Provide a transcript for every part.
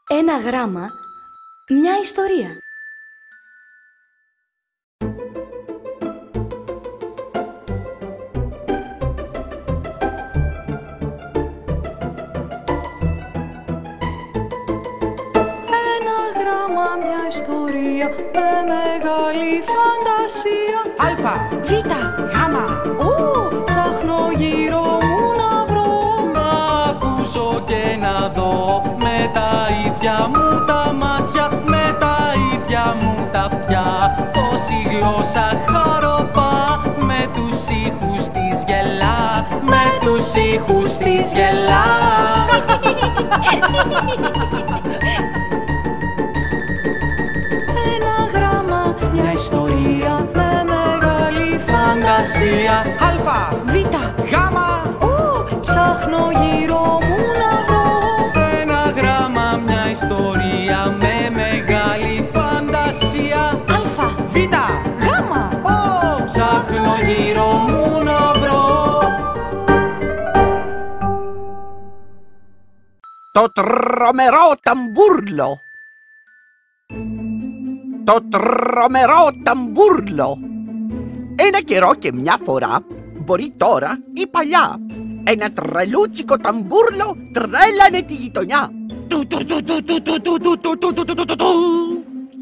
Ένα γράμμα, μια ιστορία. Ένα γράμμα, μια ιστορία με μεγάλη φαντασία. Αλφα, Β, γάμα, ψάχνω γύρω μου να βρω. να ακούσω και να δω με τα ίδια μου τα μάτια, με τα ίδια μου τα αυτιά, πως η γλώσσα χαροπά με τους ήχους της γελά, με τους ήχους της γελά. Ένα γράμμα, μια ιστορία με μεγάλη φαντασία. Αλφα, Β, γάμα, ψάχνω γύρω μου να βρω. ένα γράμμα, μια ιστορία με μεγάλη φαντασία. Αλφα, Β, γάμα, ψάχνω γύρω μου να βρω. Το τρομερό ταμπούρλο. Το τρομερό ταμπούρλο. Ένα καιρό και μια φορά, μπορεί τώρα ή παλιά, ένα τρελούτσικο ταμπούρλο τρέλανε τη γειτονιά.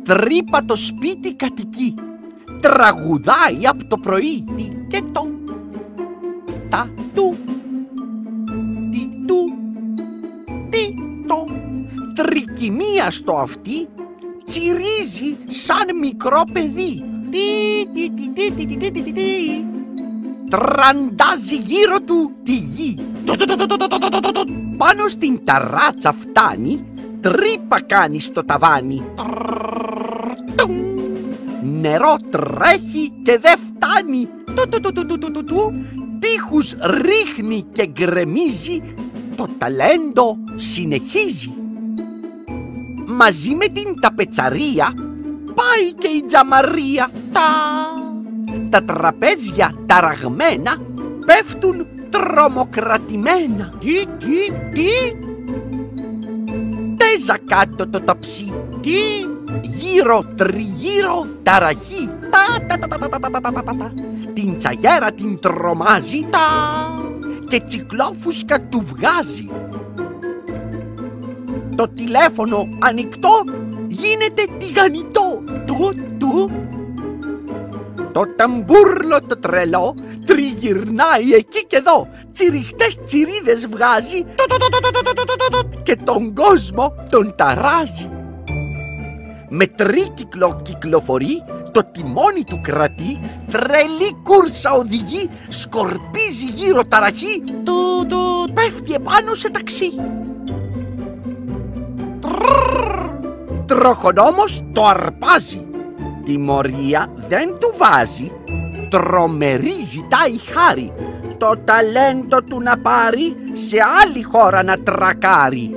Τρύπα το σπίτι κατοικεί. Τραγουδάει από το πρωί. Τι και το, τα του, τι του, τι το. Τρικυμία στο αυτί, τσιρίζει σαν μικρό παιδί. Τραντάζει γύρω του τη γη. Πάνω στην ταράτσα φτάνει, τρύπα κάνει στο ταβάνι. Νερό τρέχει και δεν φτάνει. Τείχους ρίχνει και γκρεμίζει. Το ταλέντο συνεχίζει. Μαζί με την ταπετσαρία πάει και η τζαμαρία. Τα τραπέζια ταραγμένα πέφτουν τρομοκρατημένα. Τι. Τέζα κάτω το ταψί. Γύρω τριγύρω ταραχή. Την τσαγέρα την τρομάζει και τσικλόφουσκα του βγάζει. Το τηλέφωνο ανοιχτό γίνεται τηγανιτό. Το ταμπούρλο το τρελό τριγυρνάει εκεί και εδώ. Τσιριχτές τσιρίδες βγάζει και τον κόσμο τον ταράζει. Με τρίκυκλο κυκλοφορεί, το τιμόνι του κρατεί, τρελή κούρσα οδηγεί, σκορπίζει γύρω ταραχή, πέφτει επάνω σε ταξί. Τροχονόμος το αρπάζει, τιμωρία δεν του βάζει, τρομερή ζητάει χάρη, το ταλέντο του να πάρει, σε άλλη χώρα να τρακάρει.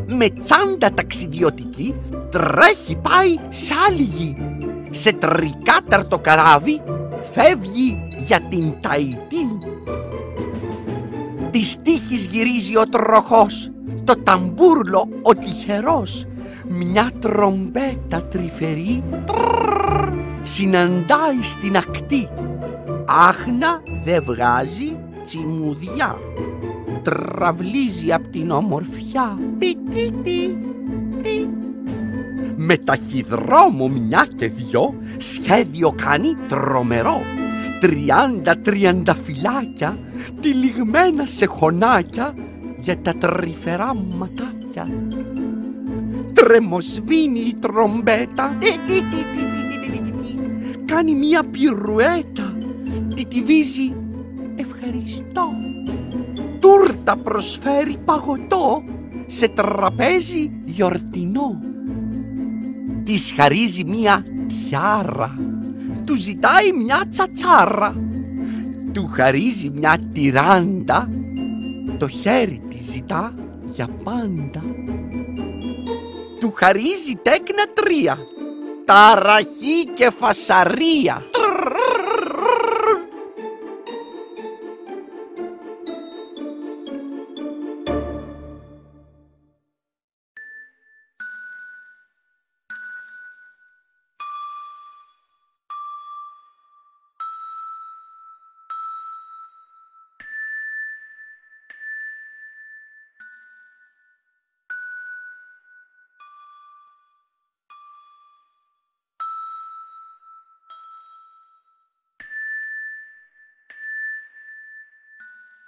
Με τσάντα ταξιδιωτική τρέχει πάει σε άλλη γη, σε τρικάταρτο καράβι φεύγει για την Ταϊτή. Της τύχης γυρίζει ο τροχός, το ταμπούρλο ο τυχερός, μια τρομπέτα τρυφερή συναντάει στην ακτή. Άχνα δε βγάζει τσιμουδιά, τραυλίζει απ' την ομορφιά. Με ταχυδρόμο μια και δυο σχέδιο κάνει τρομερό. 30 τριανταφυλάκια τυλιγμένα σε χωνάκια για τα τρυφερά ματάκια. Τρεμοσβήνει η τρομπέτα, κάνει μια πυρουέτα, τιτιβίζει ευχαριστώ. Τούρτα προσφέρει παγωτό σε τραπέζι γιορτινό. Της χαρίζει μια τιάρα, του ζητάει μια τσατσάρα, του χαρίζει μια τυράντα, το χέρι τη ζητά για πάντα. Του χαρίζει τέκνα 3, ταραχή και φασαρία.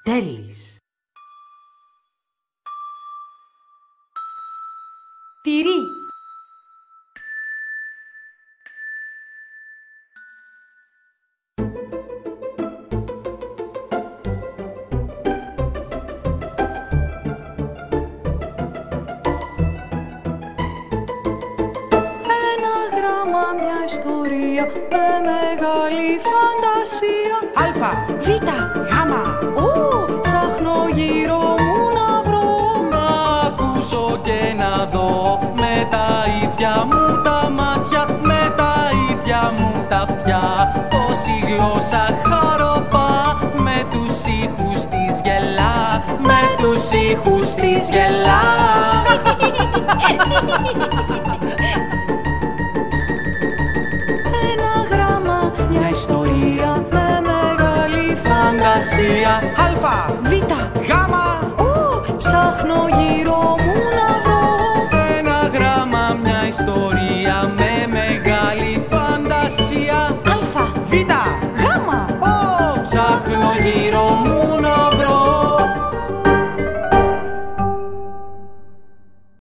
Τέλης. Τυρί. Μια ιστορία με μεγάλη φαντασία. Αλφα. Β. Γάμα. Ψάχνω γύρω μου να βρω, να ακούσω και να δω με τα ίδια μου τα μάτια, με τα ίδια μου τα αυτιά, πως η γλώσσα χαροπά με τους ήχους της γελά, με τους ήχους της γελά.